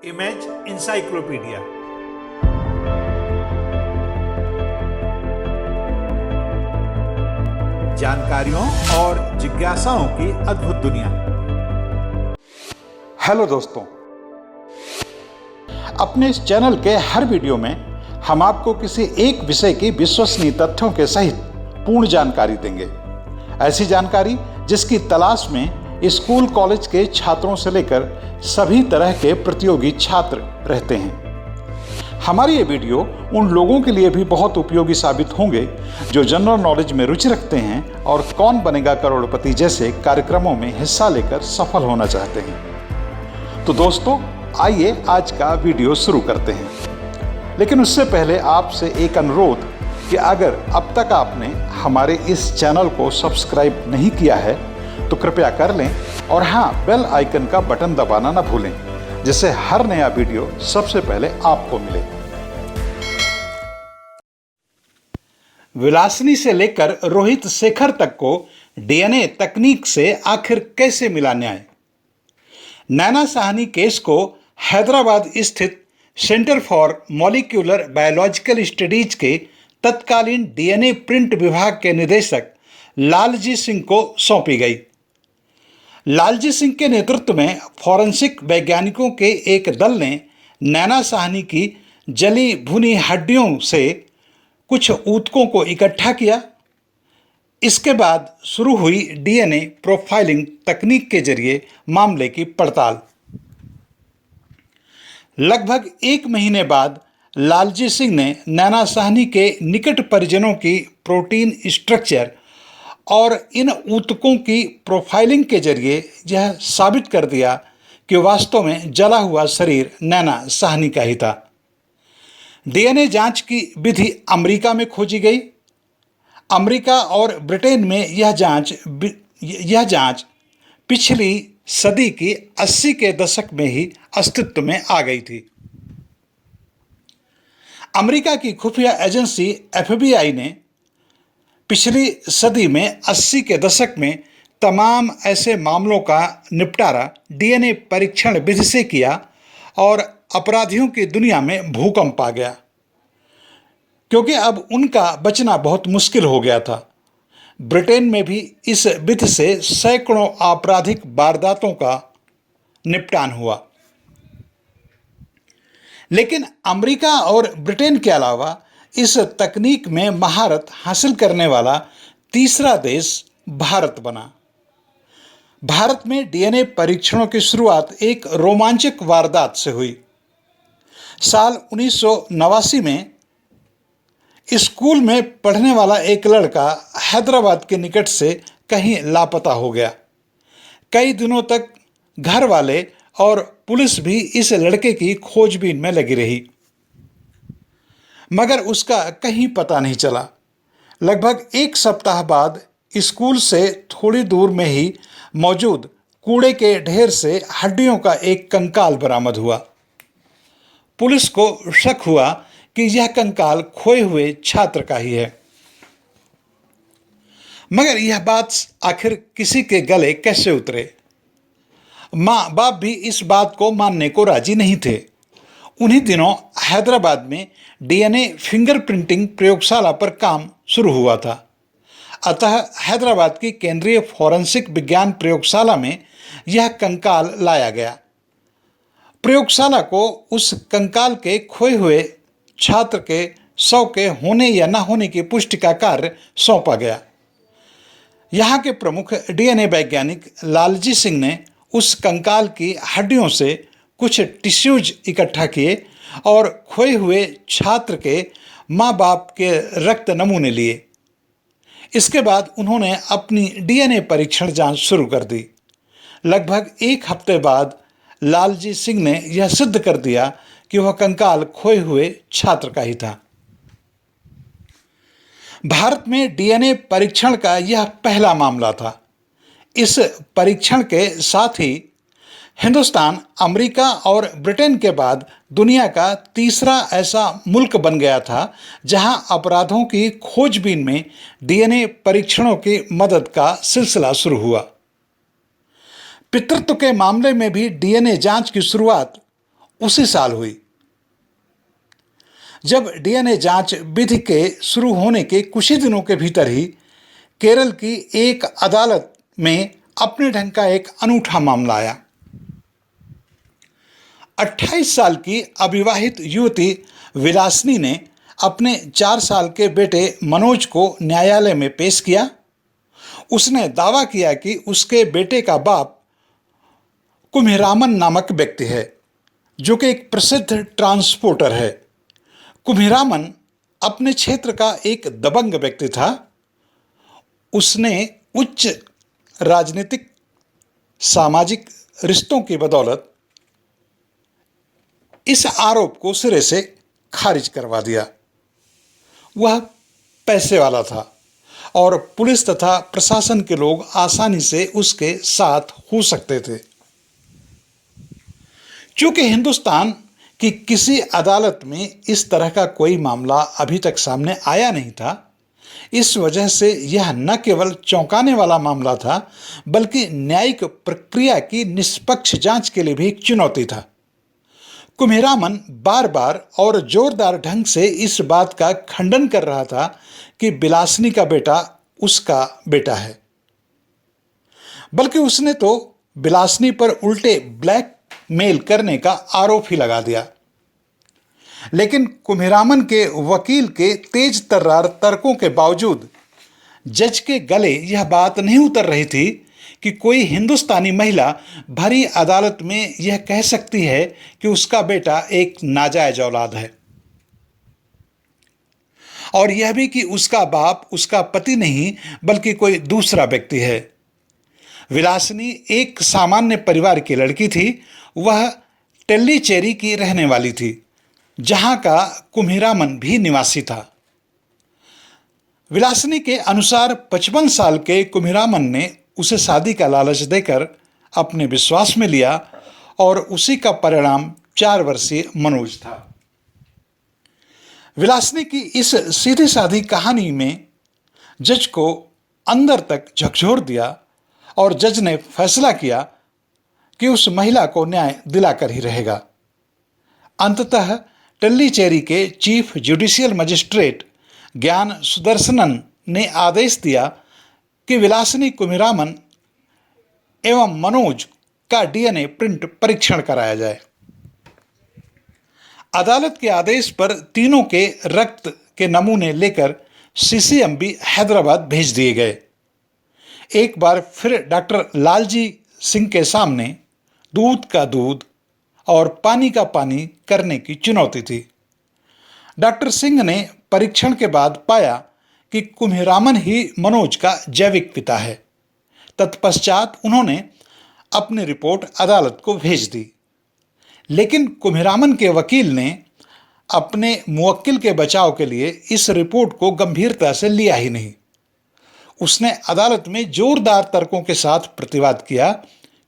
Image encyclopedia. जानकारियों और जिज्ञासाओं की अद्भुत दुनिया। हेलो दोस्तों, अपने इस चैनल के हर वीडियो में हम आपको किसी एक विषय की विश्वसनीय तथ्यों के सहित पूर्ण जानकारी देंगे। ऐसी जानकारी जिसकी तलाश में स्कूल कॉलेज के छात्रों से लेकर सभी तरह के प्रतियोगी छात्र रहते हैं। हमारी ये वीडियो उन लोगों के लिए भी बहुत उपयोगी साबित होंगे जो जनरल नॉलेज में रुचि रखते हैं और कौन बनेगा करोड़पति जैसे कार्यक्रमों में हिस्सा लेकर सफल होना चाहते हैं। तो दोस्तों, आइए आज का वीडियो शुरू करते हैं। लेकिन उससे पहले आपसे एक अनुरोध कि अगर अब तक आपने हमारे इस चैनल को सब्सक्राइब नहीं किया है तो कृपया कर लें और हाँ, बेल आइकन का बटन दबाना ना भूलें, जिससे हर नया वीडियो सबसे पहले आपको मिले। विलासिनी से लेकर रोहित शेखर तक को डीएनए तकनीक से आखिर कैसे मिला न्याय। नैना साहनी केस को हैदराबाद स्थित centre for molecular biological studies के तत्कालीन डीएनए प्रिंट विभाग के निदेशक लालजी सिंह को सौंपी गई। लालजी सिंह के नेतृत्व में फॉरेंसिक वैज्ञानिकों के एक दल ने नैना साहनी की जली भुनी हड्डियों से कुछ ऊतकों को इकट्ठा किया। इसके बाद शुरू हुई डीएनए प्रोफाइलिंग तकनीक के जरिए मामले की पड़ताल। लगभग 1 महीने बाद लालजी सिंह ने नैना साहनी के निकट परिजनों की प्रोटीन स्ट्रक्चर और इन ऊतकों की प्रोफाइलिंग के जरिए यह साबित कर दिया कि वास्तव में जला हुआ शरीर नैना साहनी का ही था। डीएनए जांच की विधि अमेरिका में खोजी गई। अमेरिका और ब्रिटेन में यह जांच पिछली सदी की 80 के दशक में ही अस्तित्व में आ गई थी। अमेरिका की खुफिया एजेंसी एफबीआई ने पिछली सदी में 80 के दशक में तमाम ऐसे मामलों का निपटारा डीएनए परीक्षण विधि से किया और अपराधियों की दुनिया में भूकंप आ गया, क्योंकि अब उनका बचना बहुत मुश्किल हो गया था। ब्रिटेन में भी इस विधि से सैकड़ों आपराधिक वारदातों का निपटान हुआ। लेकिन अमेरिका और ब्रिटेन के अलावा इस तकनीक में महारत हासिल करने वाला तीसरा देश भारत बना। भारत में डीएनए परीक्षणों की शुरुआत एक रोमांचक वारदात से हुई। साल 1989 में स्कूल में पढ़ने वाला एक लड़का हैदराबाद के निकट से कहीं लापता हो गया। कई दिनों तक घर वाले और पुलिस भी इस लड़के की खोजबीन में लगी रही, मगर उसका कहीं पता नहीं चला। लगभग 1 सप्ताह बाद स्कूल से थोड़ी दूर में ही मौजूद कूड़े के ढेर से हड्डियों का एक कंकाल बरामद हुआ। पुलिस को शक हुआ कि यह कंकाल खोए हुए छात्र का ही है, मगर यह बात आखिर किसी के गले कैसे उतरे। माँ बाप भी इस बात को मानने को राजी नहीं थे। उन्हीं दिनों हैदराबाद में डीएनए फिंगरप्रिंटिंग प्रयोगशाला पर काम शुरू हुआ था। अतः हैदराबाद की केंद्रीय फॉरेंसिक विज्ञान प्रयोगशाला में यह कंकाल लाया गया। प्रयोगशाला को उस कंकाल के खोए हुए छात्र के शव के होने या न होने की पुष्टि का कार्य सौंपा गया। यहाँ के प्रमुख डीएनए वैज्ञानिक लालजी सिंह ने उस कंकाल की हड्डियों से कुछ टिश्यूज इकट्ठा किए और खोए हुए छात्र के माँ बाप के रक्त नमूने लिए। इसके बाद उन्होंने अपनी डीएनए परीक्षण जांच शुरू कर दी। लगभग 1 हफ्ते बाद लालजी सिंह ने यह सिद्ध कर दिया कि वह कंकाल खोए हुए छात्र का ही था। भारत में डीएनए परीक्षण का यह पहला मामला था। इस परीक्षण के साथ ही हिंदुस्तान अमेरिका और ब्रिटेन के बाद दुनिया का तीसरा ऐसा मुल्क बन गया था जहां अपराधों की खोजबीन में डीएनए परीक्षणों की मदद का सिलसिला शुरू हुआ। पितृत्व के मामले में भी डीएनए जांच की शुरुआत उसी साल हुई, जब डीएनए जांच विधि के शुरू होने के कुछ ही दिनों के भीतर ही केरल की एक अदालत में अपने ढंग का एक अनूठा मामला आया। 28 साल की अविवाहित युवती विलासिनी ने अपने 4 साल के बेटे मनोज को न्यायालय में पेश किया। उसने दावा किया कि उसके बेटे का बाप कुम्हिरामन नामक व्यक्ति है, जो कि एक प्रसिद्ध ट्रांसपोर्टर है। कुम्हिरामन अपने क्षेत्र का एक दबंग व्यक्ति था। उसने उच्च राजनीतिक सामाजिक रिश्तों की बदौलत इस आरोप को सिरे से खारिज करवा दिया। वह पैसे वाला था और पुलिस तथा प्रशासन के लोग आसानी से उसके साथ हो सकते थे। चूंकि हिंदुस्तान की किसी अदालत में इस तरह का कोई मामला अभी तक सामने आया नहीं था, इस वजह से यह न केवल चौंकाने वाला मामला था, बल्कि न्यायिक प्रक्रिया की निष्पक्ष जांच के लिए भी एक चुनौती था। कुम्हिरामन बार बार और जोरदार ढंग से इस बात का खंडन कर रहा था कि विलासिनी का बेटा उसका बेटा है, बल्कि उसने तो विलासिनी पर उल्टे ब्लैकमेल करने का आरोप ही लगा दिया। लेकिन कुम्हिरामन के वकील के तेज तर्रार तर्कों के बावजूद जज के गले यह बात नहीं उतर रही थी कि कोई हिंदुस्तानी महिला भरी अदालत में यह कह सकती है कि उसका बेटा एक नाजायज औलाद है, और यह भी कि उसका बाप उसका पति नहीं बल्कि कोई दूसरा व्यक्ति है। विलासिनी एक सामान्य परिवार की लड़की थी। वह टेल्लीचेरी की रहने वाली थी, जहां का कुम्हिरामन भी निवासी था। विलासिनी के अनुसार 55 साल के कुम्हिरामन ने उसे शादी का लालच देकर अपने विश्वास में लिया और उसी का परिणाम 4 वर्षीय मनोज था। विलासिनी की इस सीधी साधी कहानी में जज को अंदर तक झकझोर दिया और जज ने फैसला किया कि उस महिला को न्याय दिलाकर ही रहेगा। अंततः टेल्लीचेरी के चीफ जुडिशियल मजिस्ट्रेट ज्ञान सुदर्शनन ने आदेश दिया कि विलासिनी कुम्हिरामन एवं मनोज का डीएनए प्रिंट परीक्षण कराया जाए। अदालत के आदेश पर तीनों के रक्त के नमूने लेकर सीसीएमबी हैदराबाद भेज दिए गए। एक बार फिर डॉक्टर लालजी सिंह के सामने दूध का दूध और पानी का पानी करने की चुनौती थी। डॉक्टर सिंह ने परीक्षण के बाद पाया कि कुम्हिरामन ही मनोज का जैविक पिता है। तत्पश्चात उन्होंने अपनी रिपोर्ट अदालत को भेज दी, लेकिन कुम्हिरामन के वकील ने अपने मुवक्किल के बचाव के लिए इस रिपोर्ट को गंभीरता से लिया ही नहीं। उसने अदालत में जोरदार तर्कों के साथ प्रतिवाद किया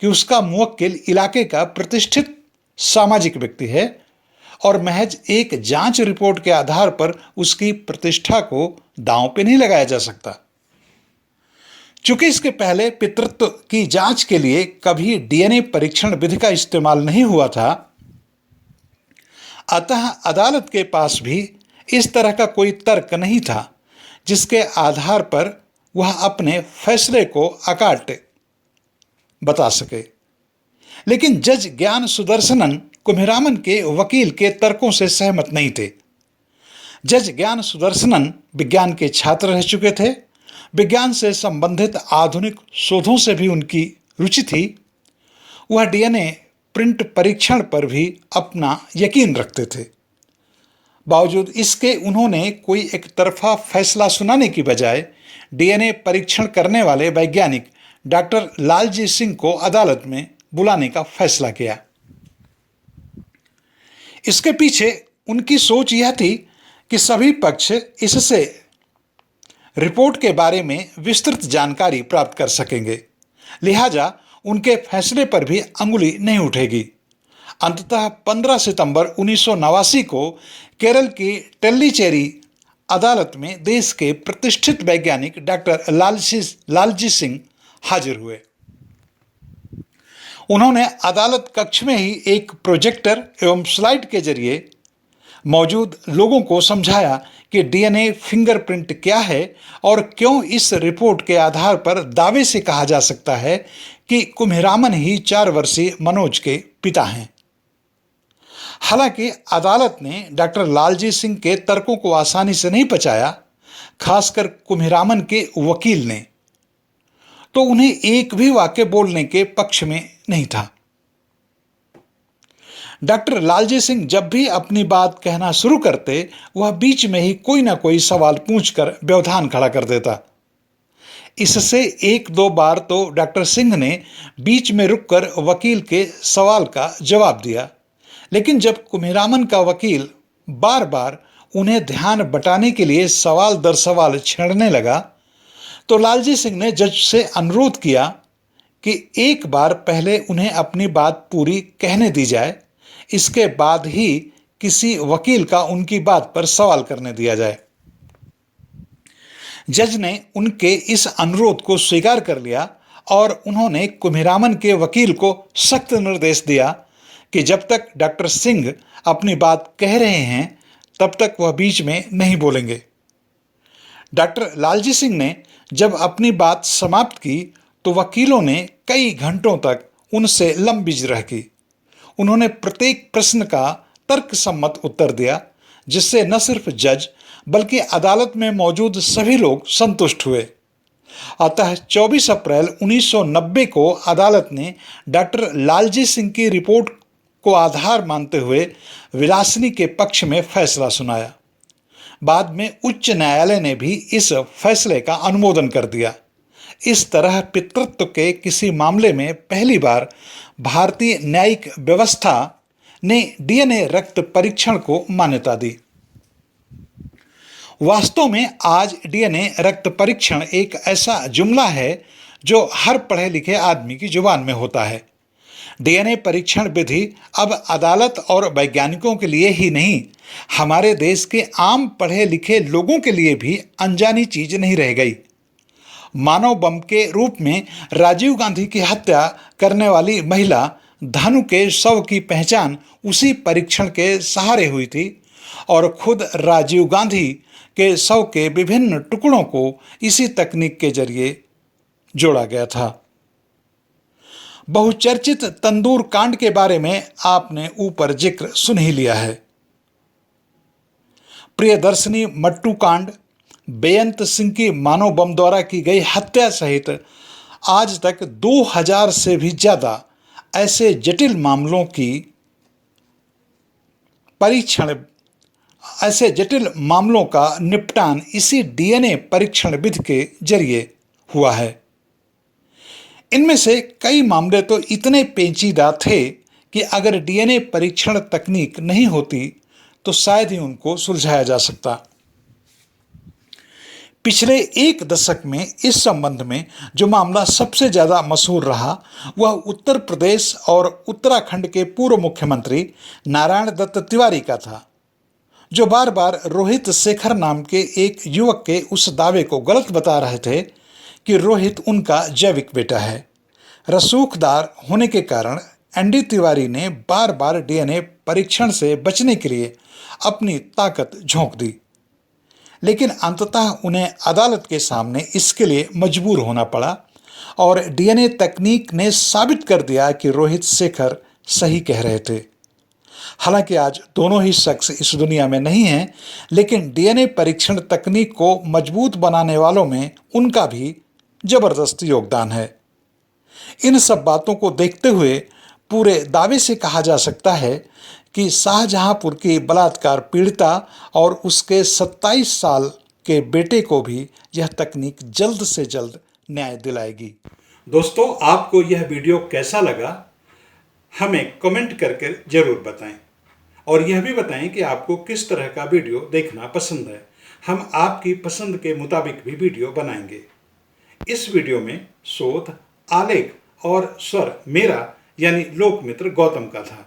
कि उसका मुवक्किल इलाके का प्रतिष्ठित सामाजिक व्यक्ति है और महज एक जांच रिपोर्ट के आधार पर उसकी प्रतिष्ठा को दांव पे नहीं लगाया जा सकता। चूंकि इसके पहले पितृत्व की जांच के लिए कभी डीएनए परीक्षण विधि का इस्तेमाल नहीं हुआ था, अतः अदालत के पास भी इस तरह का कोई तर्क नहीं था जिसके आधार पर वह अपने फैसले को अकाट बता सके। लेकिन जज ज्ञान सुदर्शनन कुम्हिरामन के वकील के तर्कों से सहमत नहीं थे। जज ज्ञान सुदर्शनन विज्ञान के छात्र रह चुके थे। विज्ञान से संबंधित आधुनिक शोधों से भी उनकी रुचि थी। वह डीएनए प्रिंट परीक्षण पर भी अपना यकीन रखते थे। बावजूद इसके उन्होंने कोई एक तरफा फैसला सुनाने की बजाय डीएनए परीक्षण करने वाले वैज्ञानिक डॉक्टर लालजी सिंह को अदालत में बुलाने का फैसला किया। इसके पीछे उनकी सोच यह थी कि सभी पक्ष इससे रिपोर्ट के बारे में विस्तृत जानकारी प्राप्त कर सकेंगे, लिहाजा उनके फैसले पर भी अंगुली नहीं उठेगी। अंततः 15 सितंबर 1989 को केरल की टेल्लीचेरी अदालत में देश के प्रतिष्ठित वैज्ञानिक डॉक्टर लालजी सिंह हाजिर हुए। उन्होंने अदालत कक्ष में ही एक प्रोजेक्टर एवं स्लाइड के जरिए मौजूद लोगों को समझाया कि डीएनए फिंगरप्रिंट क्या है और क्यों इस रिपोर्ट के आधार पर दावे से कहा जा सकता है कि कुम्हिरामन ही 4 वर्षीय मनोज के पिता हैं। हालांकि अदालत ने डॉक्टर लालजी सिंह के तर्कों को आसानी से नहीं पचाया, खासकर कुम्हिरामन के वकील ने तो उन्हें एक भी वाक्य बोलने के पक्ष में नहीं था। डॉक्टर लालजी सिंह जब भी अपनी बात कहना शुरू करते, वह बीच में ही कोई ना कोई सवाल पूछकर व्यवधान खड़ा कर देता। इससे 1-2 बार तो डॉक्टर सिंह ने बीच में रुककर वकील के सवाल का जवाब दिया, लेकिन जब कुम्हिरामन का वकील बार बार उन्हें ध्यान बटाने के लिए सवाल दर सवाल छेड़ने लगा, तो लालजी सिंह ने जज से अनुरोध किया कि एक बार पहले उन्हें अपनी बात पूरी कहने दी जाए, इसके बाद ही किसी वकील का उनकी बात पर सवाल करने दिया जाए। जज ने उनके इस अनुरोध को स्वीकार कर लिया और उन्होंने कुम्हिरामन के वकील को सख्त निर्देश दिया कि जब तक डॉक्टर सिंह अपनी बात कह रहे हैं तब तक वह बीच में नहीं बोलेंगे। डॉक्टर लालजी सिंह ने जब अपनी बात समाप्त की तो वकीलों ने कई घंटों तक उनसे लंबिजरह की। उन्होंने प्रत्येक प्रश्न का तर्कसम्मत उत्तर दिया, जिससे न सिर्फ जज बल्कि अदालत में मौजूद सभी लोग संतुष्ट हुए। अतः 24 अप्रैल 1990 को अदालत ने डॉक्टर लालजी सिंह की रिपोर्ट को आधार मानते हुए विलासिनी के पक्ष में फैसला सुनाया। बाद में उच्च न्यायालय ने भी इस फैसले का अनुमोदन कर दिया। इस तरह पितृत्व के किसी मामले में पहली बार भारतीय न्यायिक व्यवस्था ने डीएनए रक्त परीक्षण को मान्यता दी। वास्तव में आज डीएनए रक्त परीक्षण एक ऐसा जुमला है जो हर पढ़े लिखे आदमी की जुबान में होता है। डीएनए परीक्षण विधि अब अदालत और वैज्ञानिकों के लिए ही नहीं, हमारे देश के आम पढ़े लिखे लोगों के लिए भी अनजानी चीज नहीं रह गई। मानव बम के रूप में राजीव गांधी की हत्या करने वाली महिला धानु के शव की पहचान उसी परीक्षण के सहारे हुई थी और खुद राजीव गांधी के शव के विभिन्न टुकड़ों को इसी तकनीक के जरिए जोड़ा गया था। बहुचर्चित तंदूर कांड के बारे में आपने ऊपर जिक्र सुन ही लिया है। प्रियदर्शनी मट्टू कांड, बेअंत सिंह की मानव बम द्वारा की गई हत्या सहित आज तक 2000 से भी ज्यादा ऐसे जटिल मामलों की ऐसे जटिल मामलों का निपटान इसी डीएनए परीक्षण विधि के जरिए हुआ है। इनमें से कई मामले तो इतने पेचीदा थे कि अगर डीएनए परीक्षण तकनीक नहीं होती तो शायद ही उनको सुलझाया जा सकता। पिछले 1 दशक में इस संबंध में जो मामला सबसे ज्यादा मशहूर रहा वह उत्तर प्रदेश और उत्तराखंड के पूर्व मुख्यमंत्री नारायण दत्त तिवारी का था, जो बार बार रोहित शेखर नाम के एक युवक के उस दावे को गलत बता रहे थे कि रोहित उनका जैविक बेटा है। रसूखदार होने के कारण एनडी तिवारी ने बार बार डीएनए परीक्षण से बचने के लिए अपनी ताकत झोंक दी, लेकिन अंततः उन्हें अदालत के सामने इसके लिए मजबूर होना पड़ा और डीएनए तकनीक ने साबित कर दिया कि रोहित शेखर सही कह रहे थे। हालांकि आज दोनों ही शख्स इस दुनिया में नहीं हैं, लेकिन डीएनए परीक्षण तकनीक को मजबूत बनाने वालों में उनका भी जबरदस्त योगदान है। इन सब बातों को देखते हुए पूरे दावे से कहा जा सकता है कि शाहजहांपुर की बलात्कार पीड़िता और उसके 27 साल के बेटे को भी यह तकनीक जल्द से जल्द न्याय दिलाएगी। दोस्तों, आपको यह वीडियो कैसा लगा हमें कमेंट करके जरूर बताएं और यह भी बताएं कि आपको किस तरह का वीडियो देखना पसंद है। हम आपकी पसंद के मुताबिक भी वीडियो बनाएंगे। इस वीडियो में शोध, आलेख और स्वर मेरा यानी लोकमित्र गौतम का था।